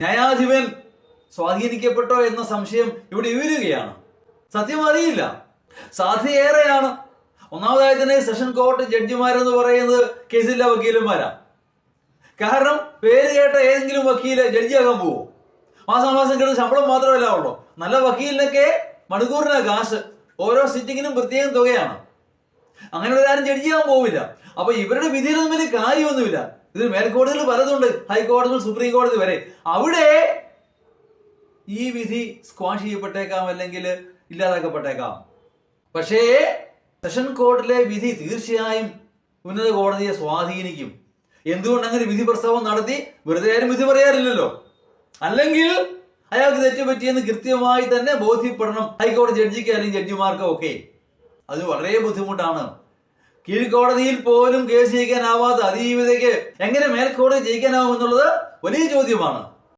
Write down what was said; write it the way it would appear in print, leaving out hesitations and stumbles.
ന്യായാധിപൻ സ്വാധീനിക്കപ്പെട്ടോ എന്ന സംശയം ഇവിടെ ഉയരുകയാണ്. സത്യം അറിയില്ല, സാധ്യതയേറെയാണ്. ഒന്നാമതായി തന്നെ സെഷൻ കോർട്ട് ജഡ്ജിമാരെന്ന് പറയുന്നത് കേസില്ല വക്കീലന്മാരാ. കാരണം പേര് കേട്ട ഏതെങ്കിലും വക്കീല് ജഡ്ജിയാകാൻ പോവോ? മാസാമാസം കിട്ടുന്ന ശമ്പളം മാത്രമല്ല ഉള്ളൂ. നല്ല വക്കീലിനൊക്കെ മണിക്കൂറിന് കാശ്, ഓരോ സിറ്റിങ്ങിനും പ്രത്യേകം തുകയാണ്. അങ്ങനെയുള്ള ആരും ജഡ്ജിയാകാൻ പോവില്ല. അപ്പൊ ഇവരുടെ വിധിയിലൊന്നും വലിയ കാര്യമൊന്നുമില്ല. ഇതിൽ മേൽക്കോടതികൾ പലതുണ്ട്, ഹൈക്കോടതി, സുപ്രീം കോടതി വരെ. അവിടെ ഈ വിധി സ്ക്വാഷ് ചെയ്യപ്പെട്ടേക്കാം, അല്ലെങ്കിൽ ഇല്ലാതാക്കപ്പെട്ടേക്കാം. പക്ഷേ സെഷൻ കോർട്ടിലെ വിധി തീർച്ചയായും ഉന്നത കോടതിയെ സ്വാധീനിക്കും. എന്തുകൊണ്ട് അങ്ങനെ വിധി പ്രസ്താവം നടത്തി? വെറുതെ ആരും വിധി പറയാറില്ലല്ലോ. അല്ലെങ്കിൽ അയാൾക്ക് തെറ്റുപറ്റിയെന്ന് കൃത്യമായി തന്നെ ബോധ്യപ്പെടണം ഹൈക്കോടതി ജഡ്ജിക്ക് അല്ലെങ്കിൽ ജഡ്ജിമാർക്കോ ഒക്കെ. അത് വളരെ ബുദ്ധിമുട്ടാണ്. കീഴ്ക്കോടതിയിൽ പോലും കേസ് ജയിക്കാനാവാത്ത അതിജീവിതയ്ക്ക് എങ്ങനെ മേൽക്കോടതി ജയിക്കാനാവും എന്നുള്ളത് വലിയ ചോദ്യമാണ്.